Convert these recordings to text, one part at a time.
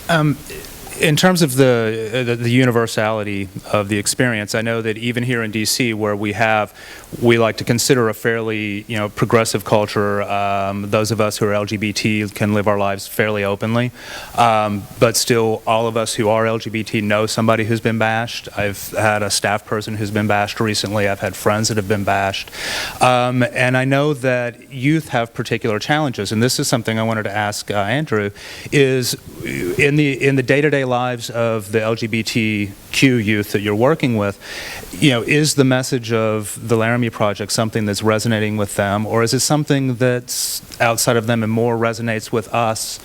In terms of the universality of the experience, I know that even here in D.C., where we like to consider a fairly progressive culture. Those of us who are LGBT can live our lives fairly openly, but still, all of us who are LGBT know somebody who's been bashed. I've had a staff person who's been bashed recently. I've had friends that have been bashed, and I know that youth have particular challenges. And this is something I wanted to ask Andrew: is in the day-to-day lives of the LGBTQ youth that you're working with, is the message of the Laramie Project something that's resonating with them, or is it something that's outside of them and more resonates with us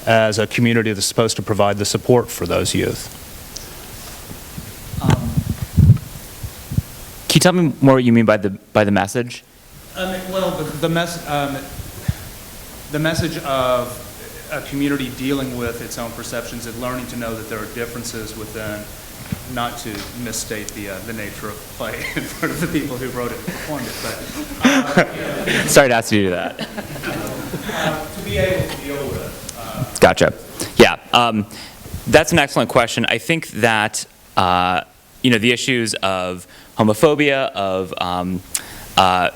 as a community that's supposed to provide the support for those youth? Can you tell me more what you mean by the message? The message of a community dealing with its own perceptions and learning to know that there are differences within, not to misstate the nature of play in front of the people who wrote it and performed it, but sorry to ask you to do that. To be able to deal with. Gotcha. Yeah, that's an excellent question. I think that the issues of homophobia, of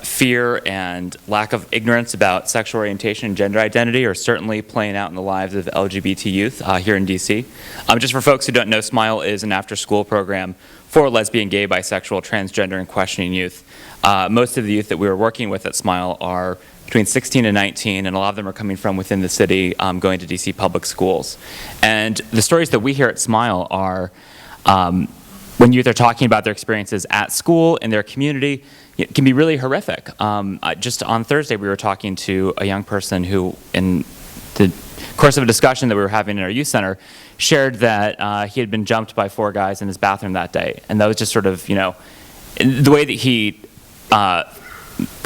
fear and lack of ignorance about sexual orientation and gender identity are certainly playing out in the lives of LGBT youth here in DC. Just for folks who don't know, SMILE is an after-school program for lesbian, gay, bisexual, transgender, and questioning youth. Most of the youth that we were working with at SMILE are between 16 and 19, and a lot of them are coming from within the city, going to DC public schools. And the stories that we hear at SMILE are when youth are talking about their experiences at school, in their community, it can be really horrific. Just on Thursday, we were talking to a young person who, in the course of a discussion that we were having in our youth center, shared that he had been jumped by 4 guys in his bathroom that day. And that was just sort of, the way that he brought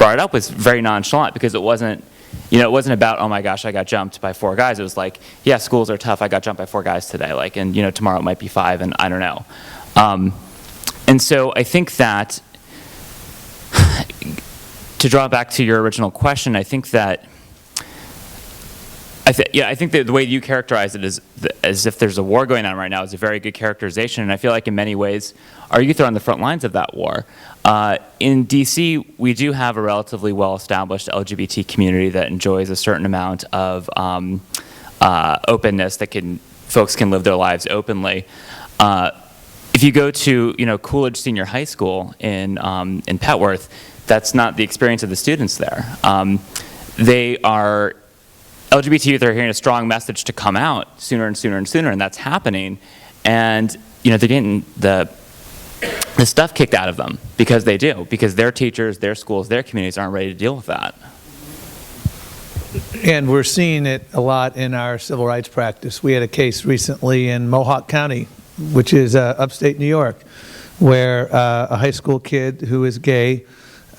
it up was very nonchalant, because it wasn't about, oh my gosh, I got jumped by 4 guys. It was like, yeah, schools are tough. I got jumped by 4 guys today. And tomorrow it might be 5, and I don't know. And so I think that, to draw back to your original question, I think that the way you characterize it is as if there's a war going on right now is a very good characterization, and I feel like in many ways our youth are on the front lines of that war. In DC, we do have a relatively well-established LGBT community that enjoys a certain amount of openness, that folks can live their lives openly. If you go to Coolidge Senior High School in Petworth, that's not the experience of the students there. LGBT youth are hearing a strong message to come out sooner and sooner and sooner, and that's happening. And they're getting the stuff kicked out of them because their teachers, their schools, their communities aren't ready to deal with that. And we're seeing it a lot in our civil rights practice. We had a case recently in Mohawk County, which is upstate New York, where a high school kid who is gay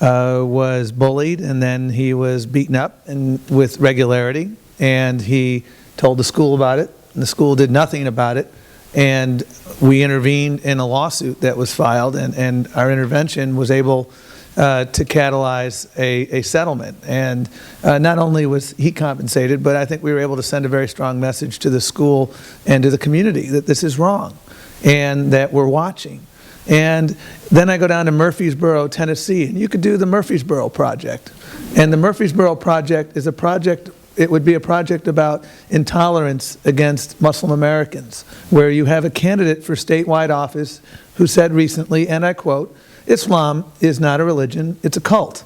was bullied, and then he was beaten up with regularity, and he told the school about it, and the school did nothing about it, and we intervened in a lawsuit that was filed, and our intervention was able to catalyze a settlement. And not only was he compensated, but I think we were able to send a very strong message to the school and to the community that this is wrong and that we're watching. And then I go down to Murfreesboro, Tennessee, and you could do the Murfreesboro Project. And the Murfreesboro Project is a project, it would be a project about intolerance against Muslim Americans, where you have a candidate for statewide office who said recently, and I quote, "Islam is not a religion, it's a cult."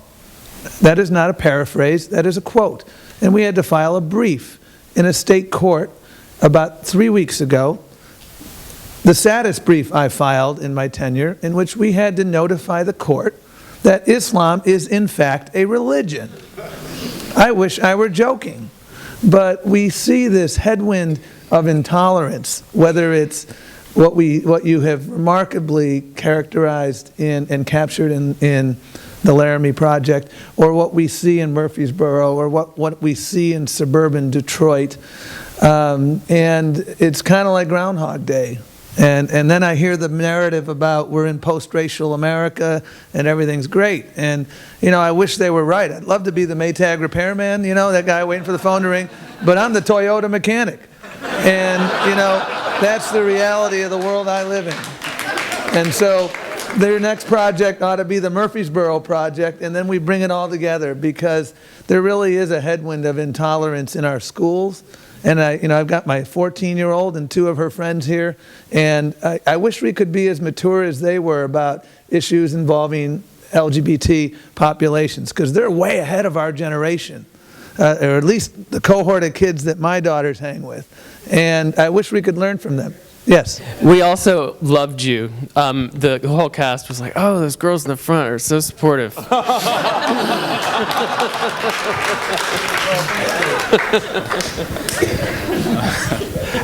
That is not a paraphrase, that is a quote. And we had to file a brief in a state court about 3 weeks ago, the saddest brief I filed in my tenure, in which we had to notify the court that Islam is in fact a religion. I wish I were joking, but we see this headwind of intolerance, whether it's what you have remarkably characterized and captured in the Laramie Project, or what we see in Murfreesboro, or what we see in suburban Detroit. And it's kind of like Groundhog Day. And then I hear the narrative about we're in post-racial America and everything's great. And, I wish they were right. I'd love to be the Maytag repairman, that guy waiting for the phone to ring. But I'm the Toyota mechanic. And, that's the reality of the world I live in. And so their next project ought to be the Murfreesboro project, and then we bring it all together, because there really is a headwind of intolerance in our schools. And I've got my 14-year-old and 2 of her friends here, and I wish we could be as mature as they were about issues involving LGBT populations, because they're way ahead of our generation, or at least the cohort of kids that my daughters hang with. And I wish we could learn from them. Yes. We also loved you. The whole cast was like, oh, those girls in the front are so supportive.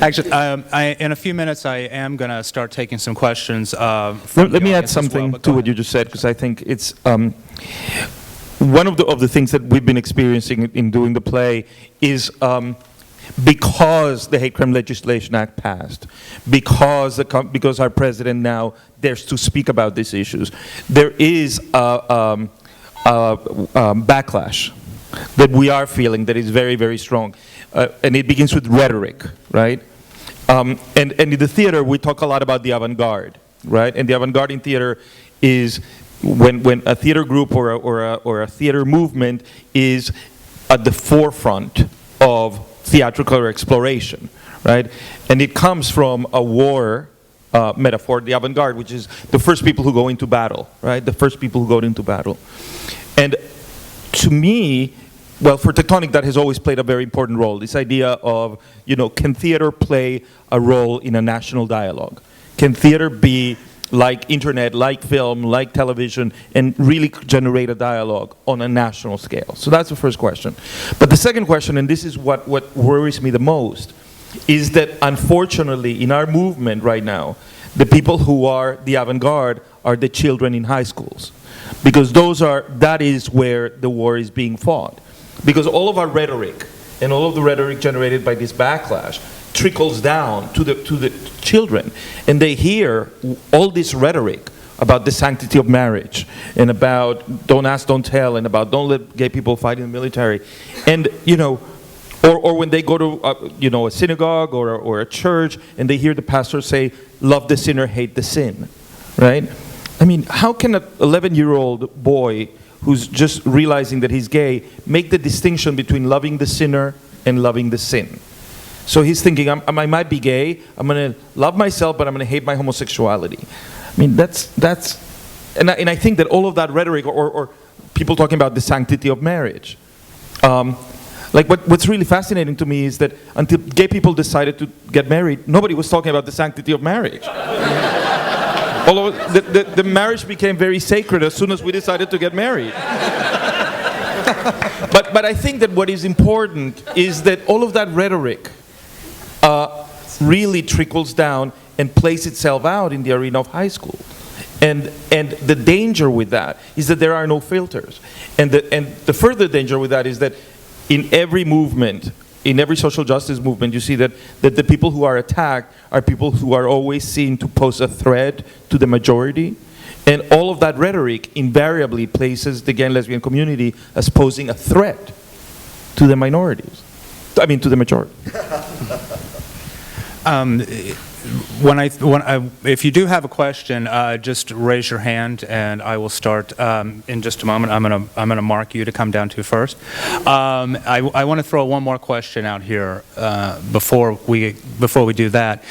Actually, in a few minutes, I am going to start taking some questions. Let me add something to what you just said, because I think it's one of the things that we've been experiencing in doing the play is because the Hate Crime Legislation Act passed, because our president now dares to speak about these issues, there is a backlash that we are feeling that is very, very strong. And it begins with rhetoric, right? And in the theater, we talk a lot about the avant-garde, right? And the avant-garde in theater is when a theater group or a theater movement is at the forefront of theatrical exploration, right? And it comes from a war metaphor, the avant-garde, which is the first people who go into battle, right? The first people who go into battle. And to me, well, for Tectonic, that has always played a very important role. This idea of, can theater play a role in a national dialogue? Can theater be like internet, like film, like television, and really generate a dialogue on a national scale? So that's the first question. But the second question, and this is what worries me the most, is that unfortunately in our movement right now, the people who are the avant-garde are the children in high schools. Because that is where the war is being fought. Because all of our rhetoric, and all of the rhetoric generated by this backlash, trickles down to the children. And they hear all this rhetoric about the sanctity of marriage, and about don't ask, don't tell, and about don't let gay people fight in the military. And, or when they go to, a synagogue or a church, and they hear the pastor say, love the sinner, hate the sin, right? I mean, how can an 11-year-old boy who's just realizing that he's gay make the distinction between loving the sinner and loving the sin? So he's thinking, I might be gay, I'm going to love myself, but I'm going to hate my homosexuality. I mean, and I think that all of that rhetoric, or people talking about the sanctity of marriage, what's really fascinating to me is that until gay people decided to get married, nobody was talking about the sanctity of marriage. Although the marriage became very sacred as soon as we decided to get married. But I think that what is important is that all of that rhetoric really trickles down and plays itself out in the arena of high school. And the danger with that is that there are no filters. And the further danger with that is that in every movement, in every social justice movement, you see that the people who are attacked are people who are always seen to pose a threat to the majority. And all of that rhetoric invariably places the gay and lesbian community as posing a threat to the minorities. I mean, to the majority. If you do have a question, just raise your hand, and I will start in just a moment. I'm gonna mark you to come down to first. I want to throw one more question out here before we do that.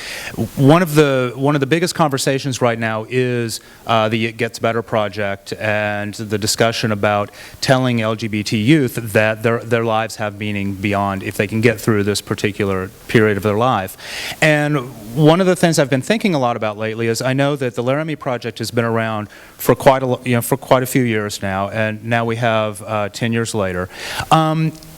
One of the biggest conversations right now is the It Gets Better project and the discussion about telling LGBT youth that their lives have meaning beyond if they can get through this particular period of their life. And one of the things I've been thinking a lot about lately is I know that the Laramie project has been around for quite a few years now, and now we have 10 years later.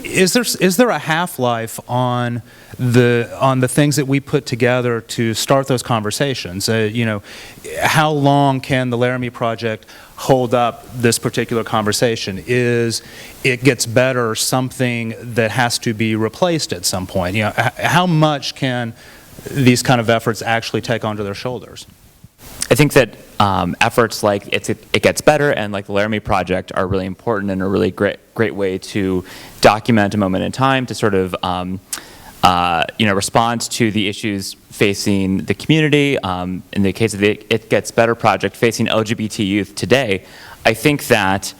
Is there a half-life on the things that we put together to start those conversations? How long can the Laramie project hold up this particular conversation? Is It Gets Better something that has to be replaced at some point? How much can these kind of efforts actually take onto their shoulders? I think that efforts like It Gets Better and like the Laramie Project are really important and a really great way to document a moment in time, to sort of responds to the issues facing the community, in the case of the It Gets Better project, facing LGBT youth today, I think that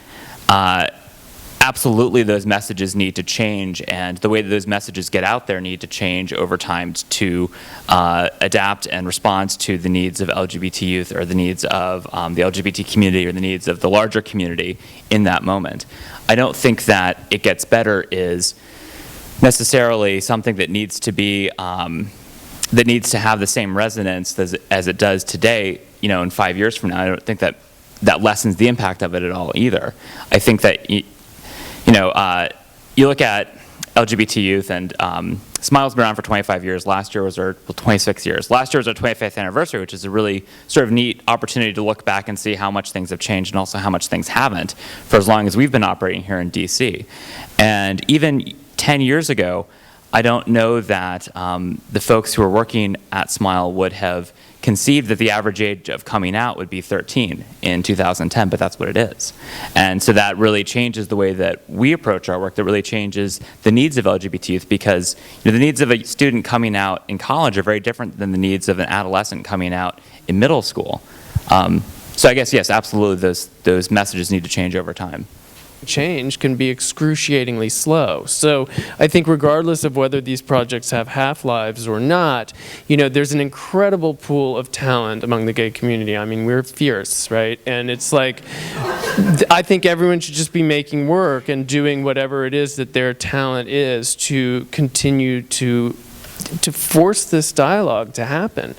absolutely those messages need to change, and the way that those messages get out there need to change over time to adapt and respond to the needs of LGBT youth, or the needs of the LGBT community, or the needs of the larger community in that moment. I don't think that It Gets Better is necessarily something that needs to be that needs to have the same resonance as it does today, in 5 years from now. I don't think that lessens the impact of it at all either. I think that you look at LGBT youth, and Smile's been around for 25 years. Last year was 26 years. Last year was our 25th anniversary, which is a really sort of neat opportunity to look back and see how much things have changed and also how much things haven't for as long as we've been operating here in DC. And even 10 years ago, I don't know that the folks who were working at Smile would have conceived that the average age of coming out would be 13 in 2010, but that's what it is. And so that really changes the way that we approach our work. That really changes the needs of LGBT youth, because the needs of a student coming out in college are very different than the needs of an adolescent coming out in middle school. So I guess, yes, absolutely, those messages need to change over time. Change can be excruciatingly slow. So I think regardless of whether these projects have half-lives or not, there's an incredible pool of talent among the gay community. I mean, we're fierce, right? And it's like, I think everyone should just be making work and doing whatever it is that their talent is to continue to force this dialogue to happen.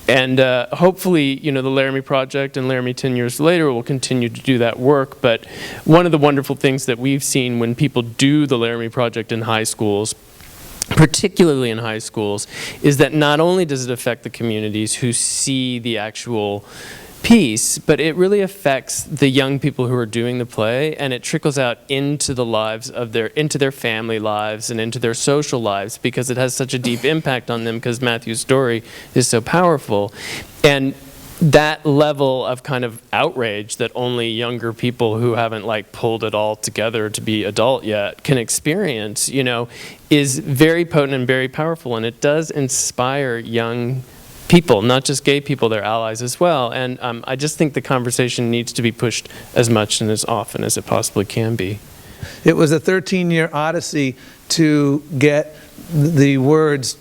And hopefully, the Laramie Project and Laramie 10 years later will continue to do that work. But one of the wonderful things that we've seen when people do the Laramie Project in high schools, particularly in high schools, is that not only does it affect the communities who see the actual piece, but it really affects the young people who are doing the play, and it trickles out into the lives of into their family lives and into their social lives, because it has such a deep impact on them, because Matthew's story is so powerful. And that level of kind of outrage that only younger people who haven't pulled it all together to be adult yet can experience, is very potent and very powerful, and it does inspire young people, not just gay people, their allies as well. And I just think the conversation needs to be pushed as much and as often as it possibly can be. It was a 13-year odyssey to get the words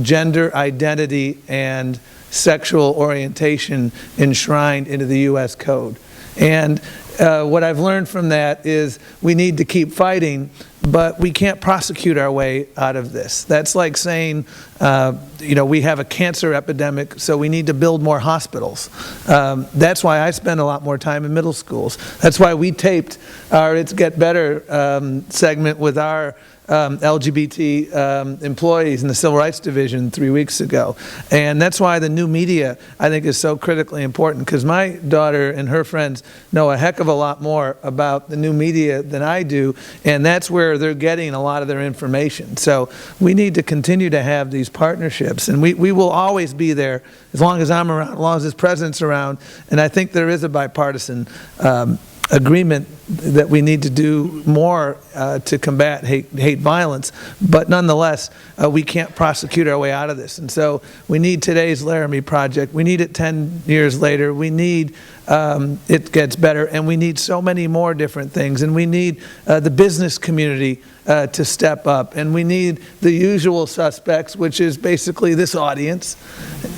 gender identity and sexual orientation enshrined into the U.S. Code. And what I've learned from that is we need to keep fighting, but we can't prosecute our way out of this. That's like saying, we have a cancer epidemic, so we need to build more hospitals. That's why I spend a lot more time in middle schools. That's why we taped our It's Get Better segment with our LGBT employees in the Civil Rights Division 3 weeks ago. And that's why the new media, I think, is so critically important, because my daughter and her friends know a heck of a lot more about the new media than I do, and that's where they're getting a lot of their information. So we need to continue to have these partnerships, and we will always be there as long as I'm around, as long as this president's around, and I think there is a bipartisan agreement that we need to do more to combat hate violence, but nonetheless, we can't prosecute our way out of this. And so we need today's Laramie Project, we need it 10 years later, we need It Gets Better, and we need so many more different things, and we need the business community to step up, and we need the usual suspects, which is basically this audience,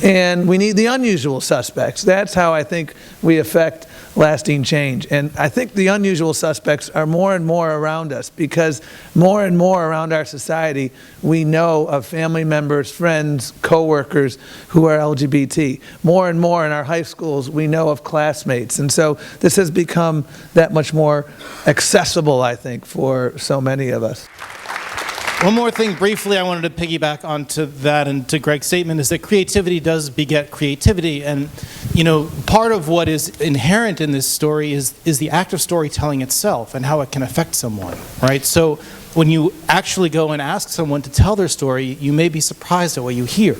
and we need the unusual suspects. That's how I think we affect lasting change. And I think the unusual suspects are more and more around us, because more and more around our society we know of family members, friends, co-workers who are LGBT. More and more in our high schools we know of classmates. And so this has become that much more accessible, I think, for so many of us. One more thing briefly I wanted to piggyback onto that and to Greg's statement is that creativity does beget creativity. And, part of what is inherent in this story is the act of storytelling itself and how it can affect someone, right? So when you actually go and ask someone to tell their story, you may be surprised at what you hear.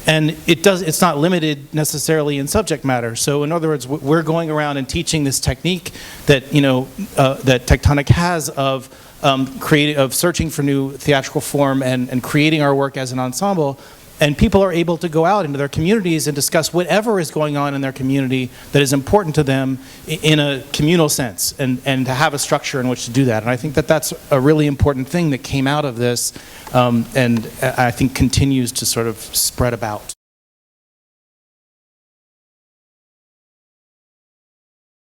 And it's not limited necessarily in subject matter. So in other words, we're going around and teaching this technique that, that Tectonic has of of searching for new theatrical form and creating our work as an ensemble. And people are able to go out into their communities and discuss whatever is going on in their community that is important to them in a communal sense, and to have a structure in which to do that. And I think that that's a really important thing that came out of this, and I think continues to sort of spread about.